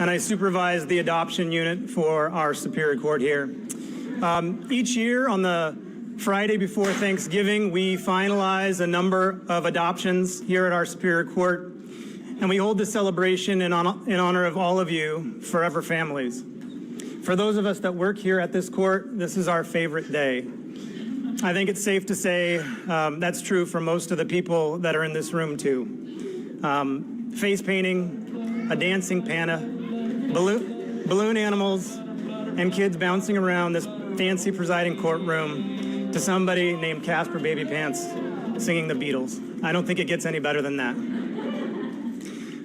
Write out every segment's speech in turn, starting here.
and I supervise the adoption unit for our Superior Court here. Each year on the Friday before Thanksgiving, we finalize a number of adoptions here at our Superior Court, and we hold this celebration in honor of all of you forever families. For those of us that work here at this court, this is our favorite day. I think it's safe to say that's true for most of the people that are in this room too. Face painting, a dancing Panda, balloon animals, and kids bouncing around this fancy presiding courtroom to somebody named Casper Baby Pants singing the Beatles. I don't think it gets any better than that.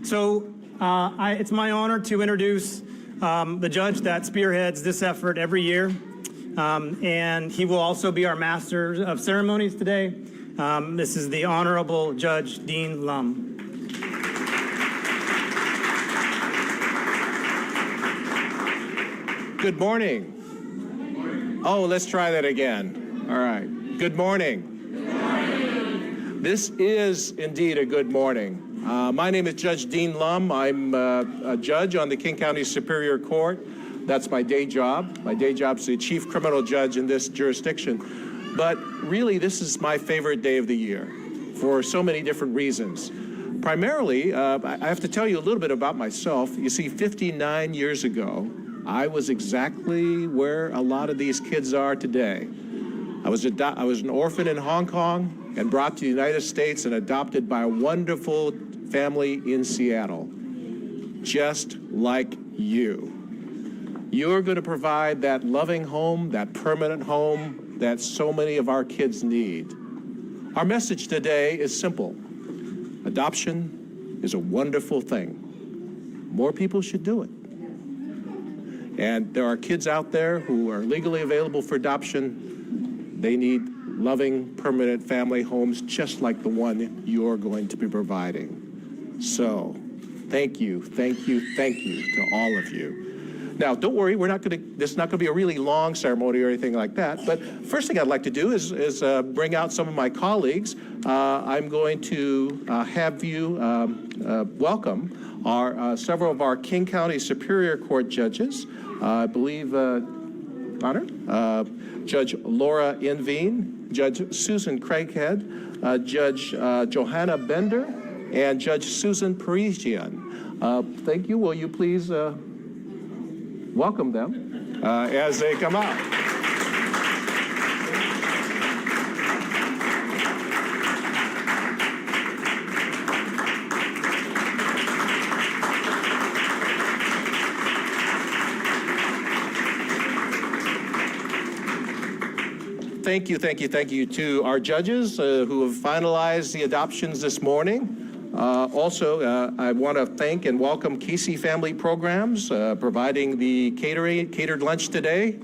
So it's my honor to introduce the judge that spearheads this effort every year. And he will also be our master of ceremonies today. This is the Honorable Judge Dean Lum. Good morning. Oh, let's try that again. All right. Good morning. Good morning. This is indeed a good morning. My name is Judge Dean Lum. I'm a judge on the King County Superior Court. That's my day job. My day job is the chief criminal judge in this jurisdiction. But really, this is my favorite day of the year for so many different reasons. Primarily, I have to tell you a little bit about myself. You see, 59 years ago, I was exactly where a lot of these kids are today. I was an orphan in Hong Kong and brought to the United States and adopted by a wonderful family in Seattle, just like you. You're going to provide that loving home, that permanent home that so many of our kids need. Our message today is simple. Adoption is a wonderful thing. More people should do it. And there are kids out there who are legally available for adoption. They need loving, permanent family homes just like the one you're going to be providing. So, thank you, thank you, thank you to all of you. Now, don't worry, this is not going to be a really long ceremony or anything like that, but first thing I'd like to do is bring out some of my colleagues. I'm going to have you welcome several of our King County Superior Court judges. I believe, Honor, Judge Laura Inveen, Judge Susan Craighead, Judge Johanna Bender, and Judge Susan Parisian. Thank you. Will you please welcome them as they come out. Thank you, thank you, thank you to our judges who have finalized the adoptions this morning. Also, I want to thank and welcome Casey Family Programs, providing the catered lunch today.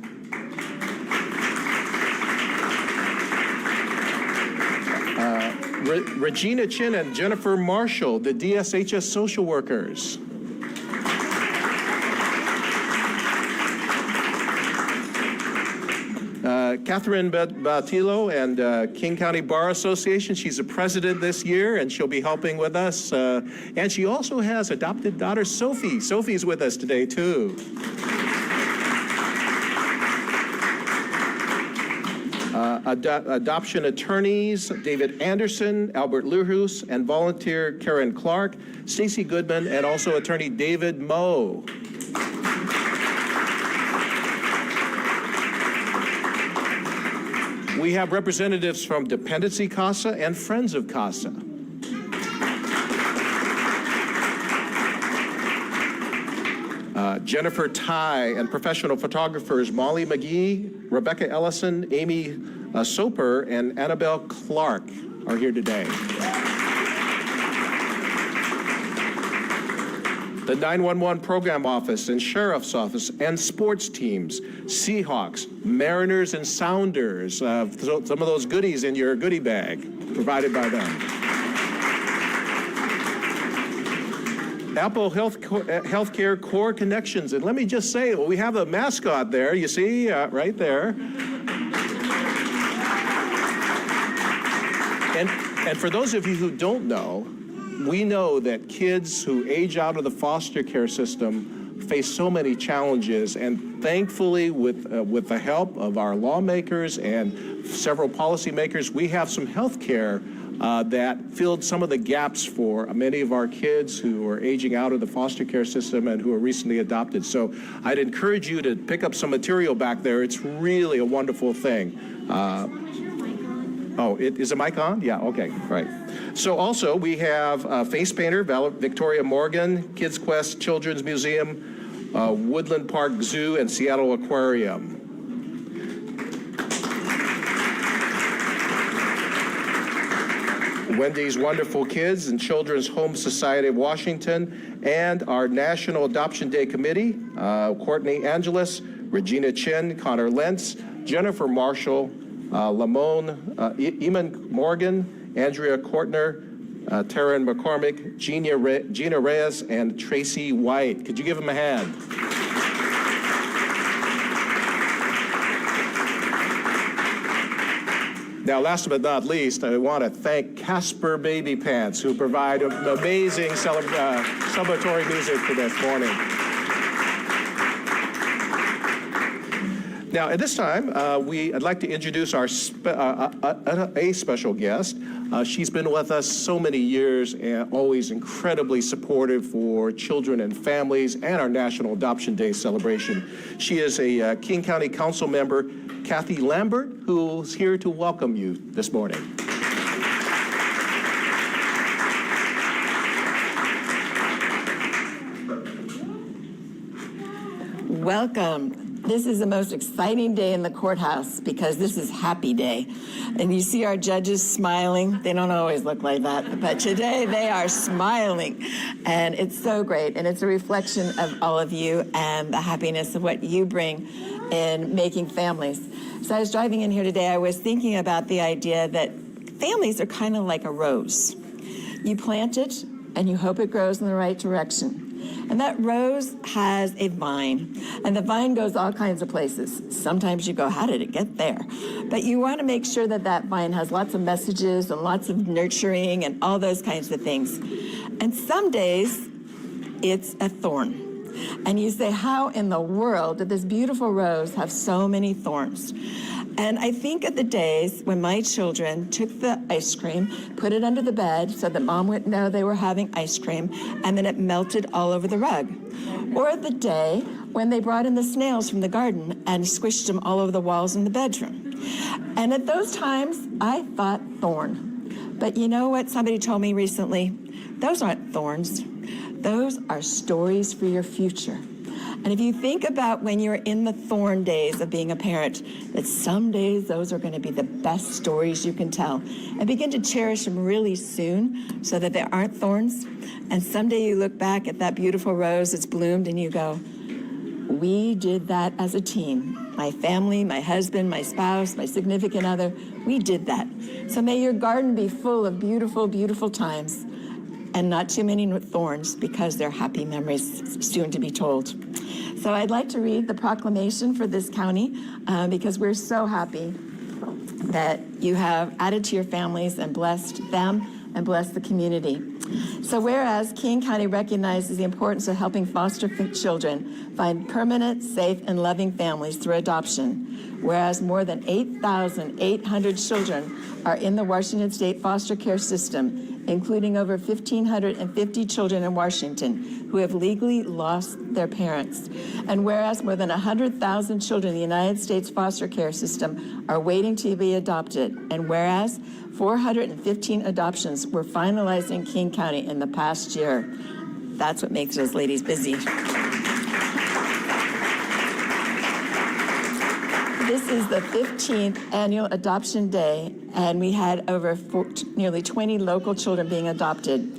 Regina Chin and Jennifer Marshall, the DSHS social workers. Catherine Batillo and King County Bar Association. She's the president this year, and she'll be helping with us. And she also has adopted daughter Sophie. Sophie's with us today, too. Adoption attorneys, David Anderson, Albert Luhus, and volunteer Karen Clark, Stacy Goodman, and also attorney David Moe. We have representatives from Dependency CASA and Friends of CASA. Jennifer Ty and professional photographers Molly McGee, Rebecca Ellison, Amy Soper, and Annabelle Clark are here today. The 911 program office and sheriff's office and sports teams, Seahawks, Mariners, and Sounders, some of those goodies in your goodie bag provided by them. Apple Healthcare Core Connections, and let me just say, well, we have a mascot there, you see, right there. And for those of you who don't know, we know that kids who age out of the foster care system face so many challenges, and thankfully, with the help of our lawmakers and several policymakers, we have some health care that filled some of the gaps for many of our kids who are aging out of the foster care system and who are recently adopted. So I'd encourage you to pick up some material back there. It's really a wonderful thing. Is the mic on? Yeah, okay, right. So also we have face painter Victoria Morgan, Kids Quest Children's Museum, Woodland Park Zoo, and Seattle Aquarium. Wendy's Wonderful Kids and Children's Home Society of Washington, and our National Adoption Day Committee, Courtney Angeles, Regina Chin, Connor Lentz, Jennifer Marshall, Lamone, Eamon Morgan, Andrea Kortner, Taryn McCormick, Gina Reyes, and Tracy White. Could you give them a hand? Now, last but not least, I want to thank Casper Baby Pants, who provide amazing celebratory music for this morning. Now, at this time, I'd like to introduce our a special guest. She's been with us so many years and always incredibly supportive for children and families and our National Adoption Day celebration. She is a King County Council member, Kathy Lambert, who's here to welcome you this morning. Welcome. This is the most exciting day in the courthouse because this is Happy Day. And you see our judges smiling. They don't always look like that, but today they are smiling. And it's so great. And it's a reflection of all of you and the happiness of what you bring in making families. So I was driving in here today, I was thinking about the idea that families are kind of like a rose. You plant it and you hope it grows in the right direction. And that rose has a vine, and the vine goes all kinds of places. Sometimes you go, how did it get there? But you want to make sure that that vine has lots of messages and lots of nurturing and all those kinds of things. And some days it's a thorn. And you say, how in the world did this beautiful rose have so many thorns? And I think of the days when my children took the ice cream, put it under the bed so that mom wouldn't know they were having ice cream, and then it melted all over the rug. Or the day when they brought in the snails from the garden and squished them all over the walls in the bedroom. And at those times, I thought thorn. But you know what somebody told me recently? Those aren't thorns. Those are stories for your future. And if you think about when you're in the thorn days of being a parent, that some days those are going to be the best stories you can tell. And begin to cherish them really soon so that there aren't thorns. And someday you look back at that beautiful rose that's bloomed and you go, we did that as a team. My family, my husband, my spouse, my significant other, we did that. So may your garden be full of beautiful, beautiful times and not too many thorns because they're happy memories soon to be told. So I'd like to read the proclamation for this county because we're so happy that you have added to your families and blessed them and blessed the community. So whereas King County recognizes the importance of helping foster children find permanent, safe, and loving families through adoption, whereas more than 8,800 children are in the Washington State foster care system, including over 1,550 children in Washington who have legally lost their parents. And whereas more than 100,000 children in the United States foster care system are waiting to be adopted, and whereas 415 adoptions were finalized in King County in the past year. That's what makes those ladies busy. This is the 15th annual Adoption Day, and we had over nearly 20 local children being adopted.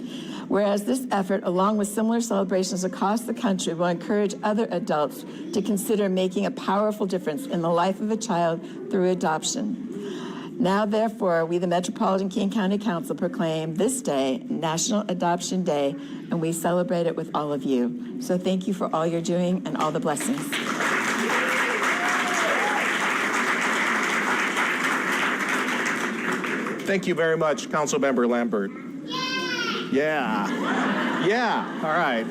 Whereas this effort, along with similar celebrations across the country, will encourage other adults to consider making a powerful difference in the life of a child through adoption. Now, therefore, we, the Metropolitan King County Council, proclaim this day National Adoption Day, and we celebrate it with all of you. So thank you for all you're doing and all the blessings. Thank you very much, Councilmember Lambert. Yeah. All right.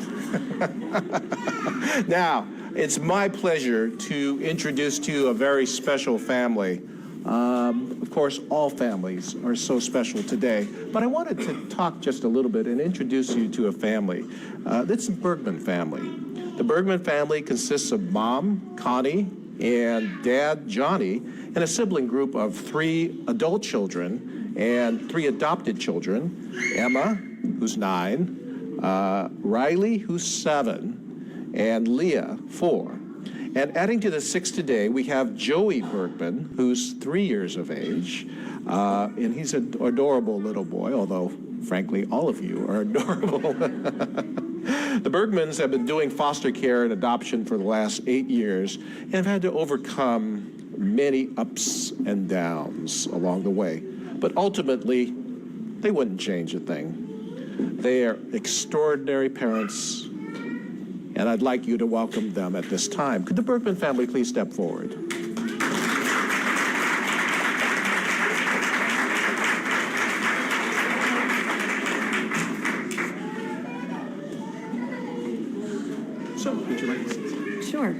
Now, it's my pleasure to introduce to you a very special family. Of course, all families are so special today, but I wanted to talk just a little bit and introduce you to a family. That's the Bergman family. The Bergman family consists of Mom, Connie, and Dad, Johnny, and a sibling group of 3 adult children and 3 adopted children, Emma, who's 9, Riley, who's 7, and Leah, 4. And adding to the 6 today, we have Joey Bergman, who's 3 years of age, and he's an adorable little boy, although, frankly, all of you are adorable. The Bergmans have been doing foster care and adoption for the last 8 years and have had to overcome many ups and downs along the way. But ultimately, they wouldn't change a thing. They are extraordinary parents, and I'd like you to welcome them at this time. Could the Bergman family please step forward? So, would you like to sit? Sure.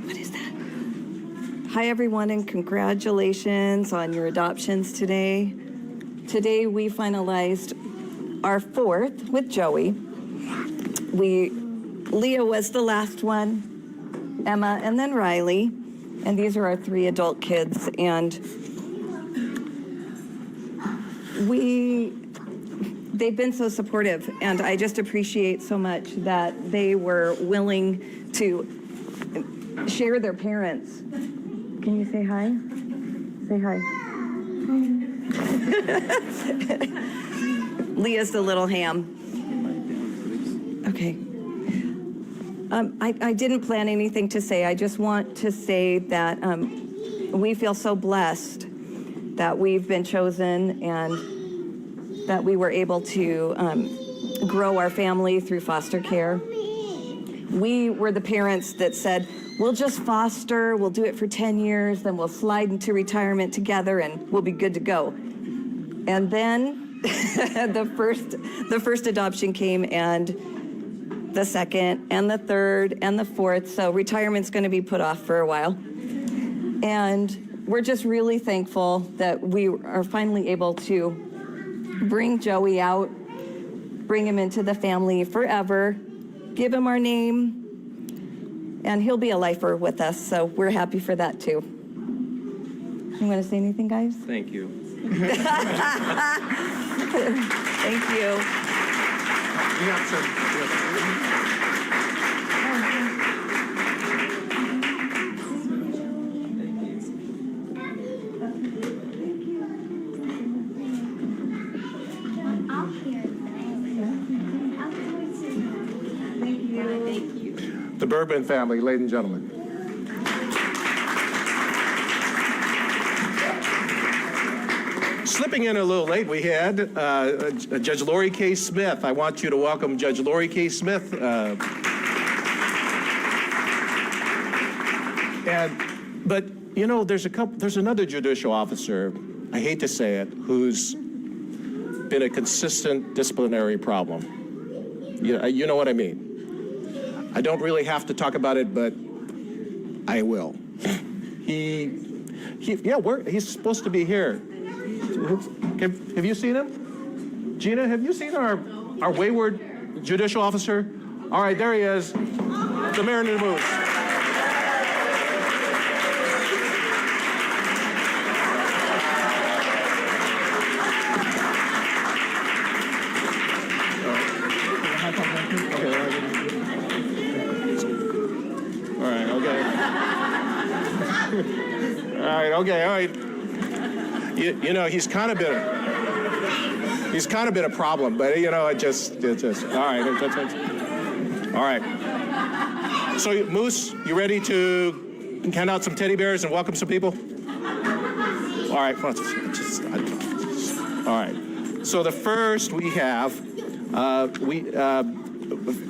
What is that? Hi, everyone, and congratulations on your adoptions today. Today, we finalized our 4th with Joey. Leah was the last one, Emma, and then Riley. And these are our 3 adult kids. And they've been so supportive, and I just appreciate so much that they were willing to share their parents. Can you say hi? Say hi. Leah's the little ham. Okay. I didn't plan anything to say. I just want to say that we feel so blessed that we've been chosen and that we were able to grow our family through foster care. We were the parents that said, we'll just foster, we'll do it for 10 years, then we'll slide into retirement together and we'll be good to go. And then the first adoption came, and the second and the third and the fourth. So retirement's going to be put off for a while. And we're just really thankful that we are finally able to bring Joey out, bring him into the family forever, give him our name, and he'll be a lifer with us. So we're happy for that too. You want to say anything, guys? Thank you. Thank you. The Bergman family, ladies and gentlemen. Slipping in a little late, we had Judge Lori K. Smith. I want you to welcome Judge Lori K. Smith. But you know, there's another judicial officer, I hate to say it, who's been a consistent disciplinary problem. You know what I mean? I don't really have to talk about it, but I will. He's supposed to be here. Have you seen him? Gina, have you seen our wayward judicial officer? All right, there he is, the Maryland Moose. All right. You know, he's kind of been a problem, but you know, it just all right. All right. So, Moose, you ready to hand out some teddy bears and welcome some people? All right. All right. So the first we have,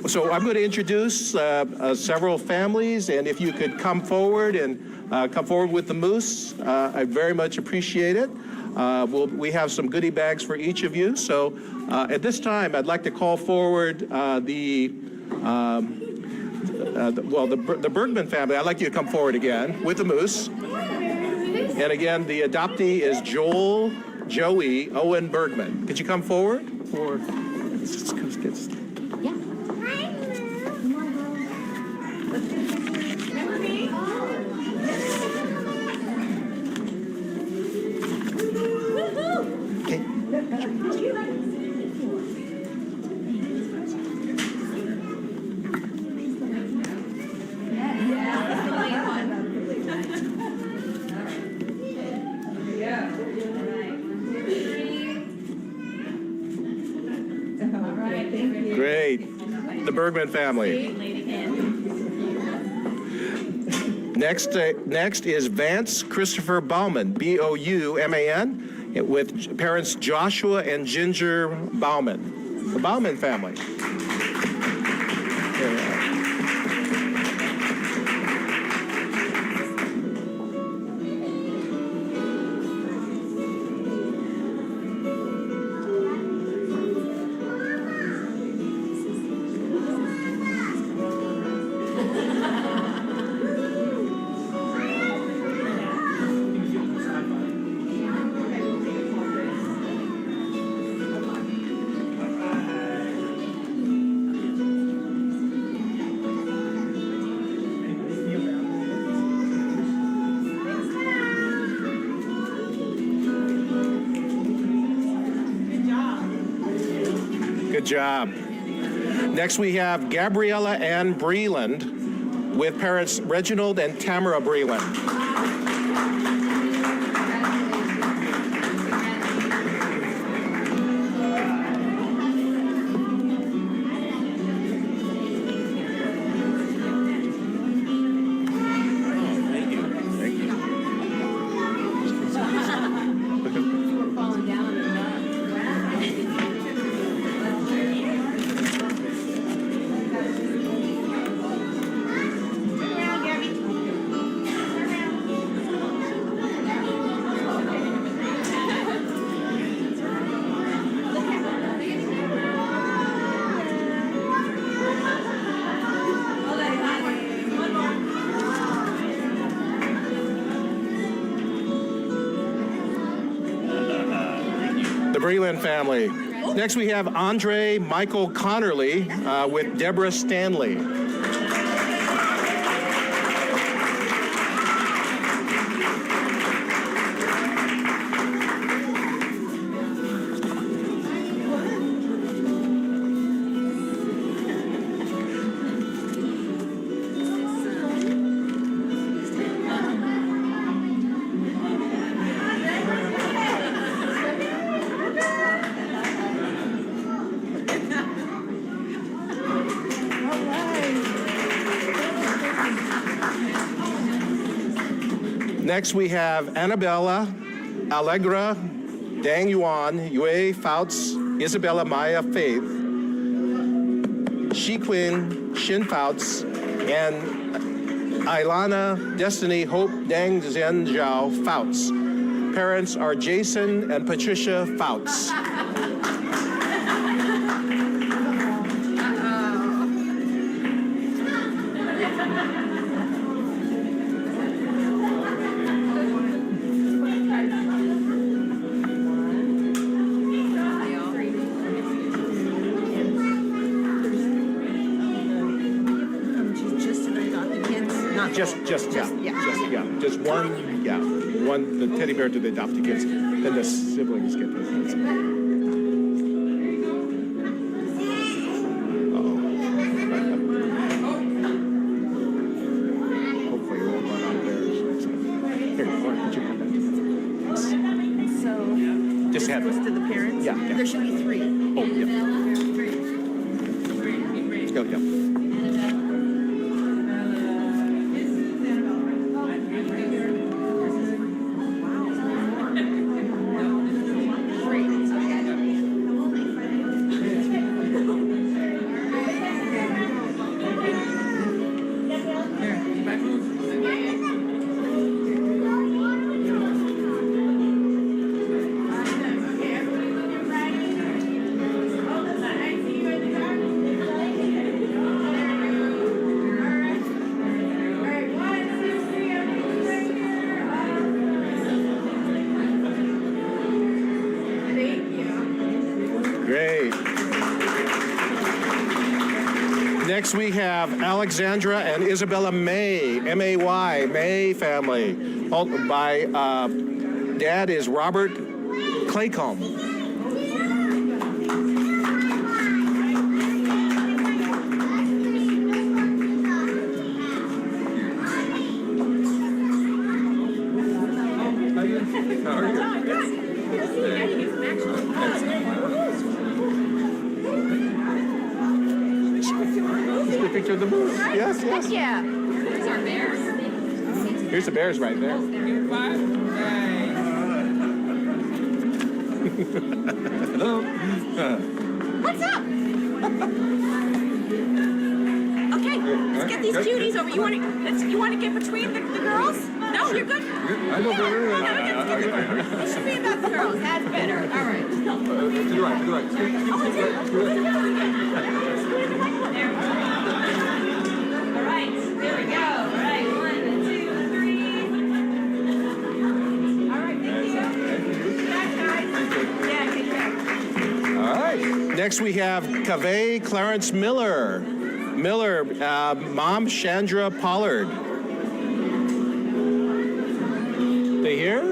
so I'm going to introduce several families, and if you could come forward and come forward with the Moose, I very much appreciate it. We have some goodie bags for each of you. So at this time, I'd like to call forward the Bergman family. I'd like you to come forward again with the moose. And again, the adoptee is Joey Owen Bergman. Could you come forward? Great. The Bergman family. Next is Vance Christopher Bauman, B-O-U-M-A-N, with parents Joshua and Ginger Bauman. The Bauman family. There we are. Good job. Next, we have Gabriella Ann Breland with parents Reginald and Tamara Breland. The Breland family. Next, we have Andre Michael Connerly with Deborah Stanley. Next, we have Annabella, Allegra, Dang Yuan, Yue Fouts, Isabella Maya Faith, Shiquin Shin Fouts, and Ilana Destiny Hope Dang Zhen Zhao Fouts. Parents are Jason and Patricia Fouts. Just one, the teddy bear to the adopted kids, then the siblings get the kids. Hopefully it won't run out there. Here, Lauren, could you have that? So, Just have goes it. to the parents? Yeah. There should be 3. Oh, yeah. Go, yeah. Next, we have Alexandra and Isabella May, M-A-Y, May family. By dad is Robert Claycomb. Picture of the moose. Yes, yes. Yeah. These are bears. Here's the bears right there. Hello. What's up? Okay, let's get these cuties over. You want to get between the girls? No, you're good. I know better. Let's be about the girls. That's better. All right. To the right, to the right. All right, there we go. All right, 1, 2, 3. All right, thank you. Back, guys. Yeah, take back. All right. Next, we have Cave Clarence Miller. Mom Chandra Pollard. They here?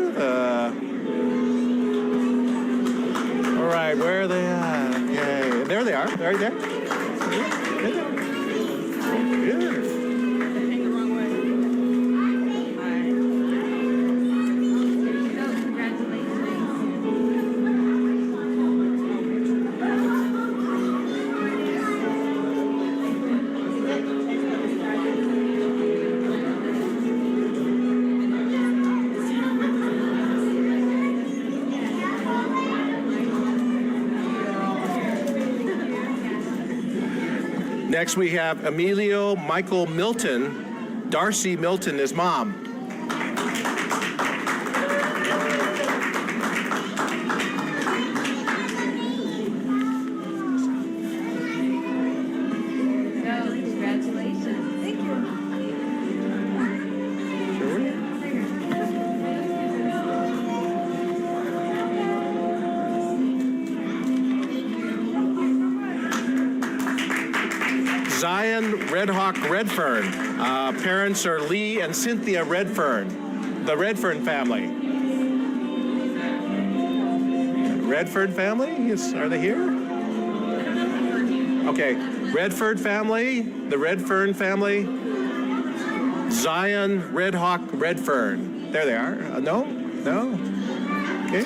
All right, where are they at? Okay, there they are. Right there. Good. Next, we have Emilio Michael Milton. Darcy Milton is mom. Congratulations. Thank you. Zion Redhawk Redfern. Parents are Lee and Cynthia Redfern, the Redfern family. Redfern family? Are they here? Okay, Redford family, the Redfern family. Zion Redhawk Redfern. There they are. No? No? Okay.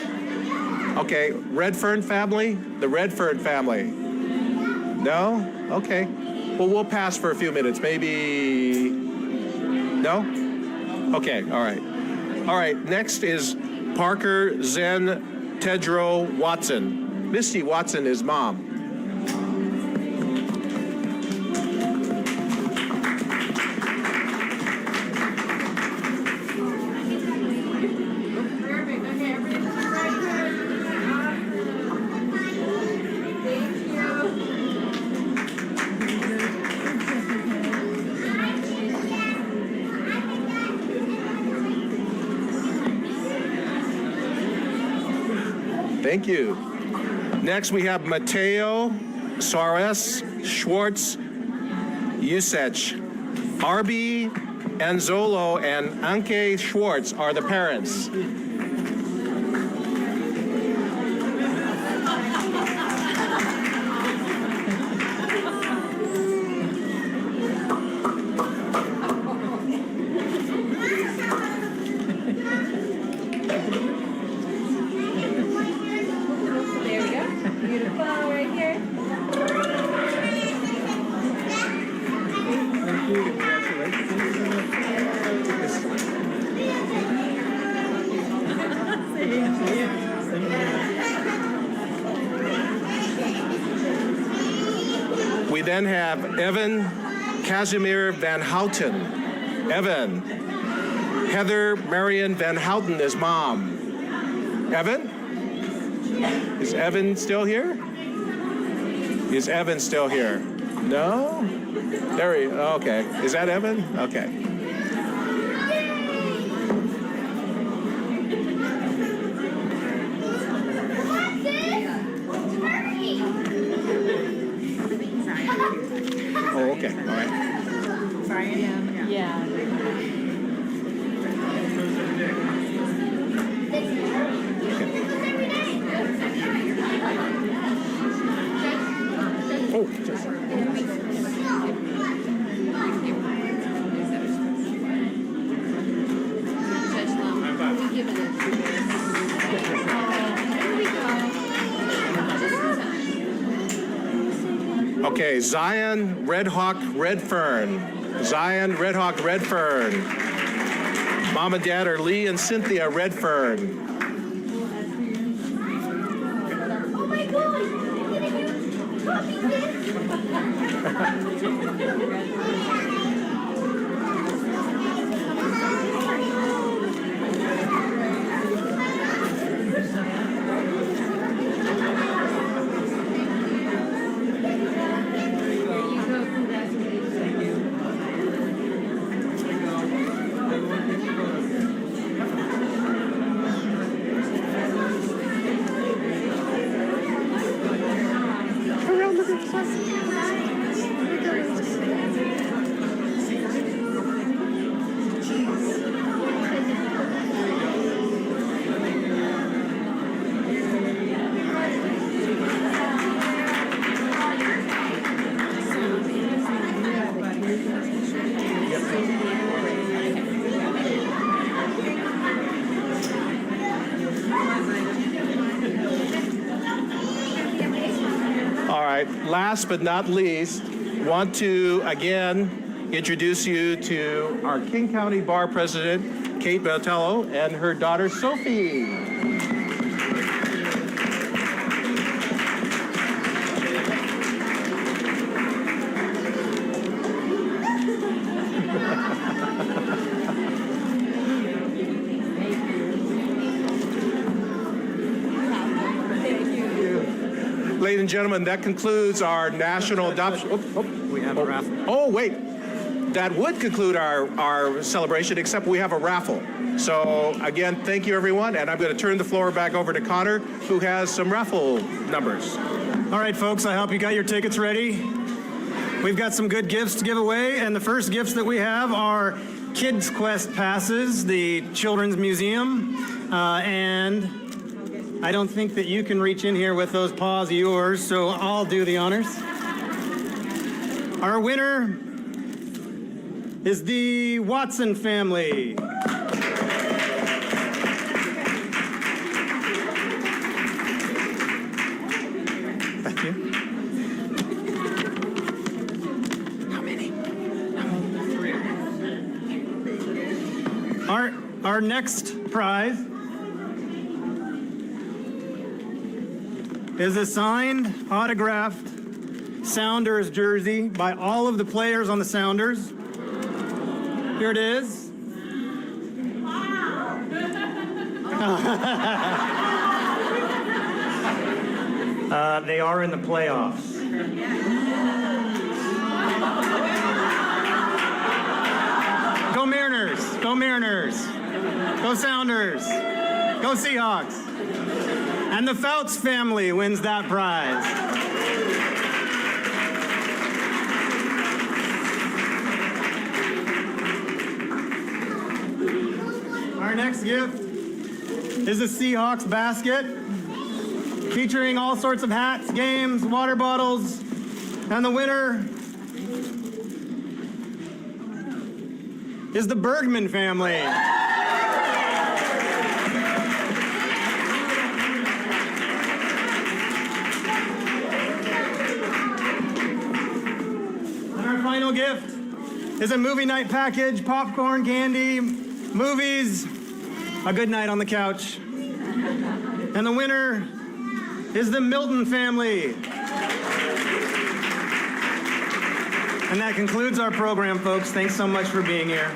Okay, Redfern family, the Redfern family. No? Okay. Well, we'll pass for a few minutes. Maybe. No? Okay, all right. All right, next is Parker Zen Tedro Watson. Misty Watson is mom. Thank you. Next, we have Mateo Suarez Schwartz Usech. Arby Anzolo and Anke Schwartz are the parents. There we go. Beautiful right here. We then have Evan Casimir Van Houten. Evan. Heather Marion Van Houten is mom. Evan? Is Evan still here? Is Evan still here? No? There he, okay. Is that Evan? Okay. Oh, Okay, all right. Okay, Zion Redhawk Redfern. Zion Redhawk Redfern. Mom and Dad are Lee and Cynthia Redfern. Oh my God! Copy this! All right, last but not least, want to again introduce you to our King County Bar President, Kate Botello, and her daughter, Sophie. Ladies and gentlemen, that concludes our national adoption. We have a raffle. Oh, wait. That would conclude our celebration, except we have a raffle. So, again, thank you, everyone. And I'm going to turn the floor back over to Connor, who has some raffle numbers. All right, folks, I hope you got your tickets ready. We've got some good gifts to give away, and the first gifts that we have are Kids Quest passes, the Children's Museum, and I don't think that you can reach in here with those paws of yours, so I'll do the honors. Our winner is the Watson family. Thank you. How many? Our next prize is a signed, autographed Sounders jersey by all of the players on the Sounders. Here it is. They are in the playoffs. Go Mariners! Go Mariners! Go Sounders! Go Seahawks! And the Fouts family wins that prize. Our next gift is a Seahawks basket featuring all sorts of hats, games, water bottles, and the winner is the Bergman family. Final gift is a movie night package, popcorn, candy, movies, a good night on the couch. And the winner is the Milton family. And that concludes our program, folks. Thanks so much for being here.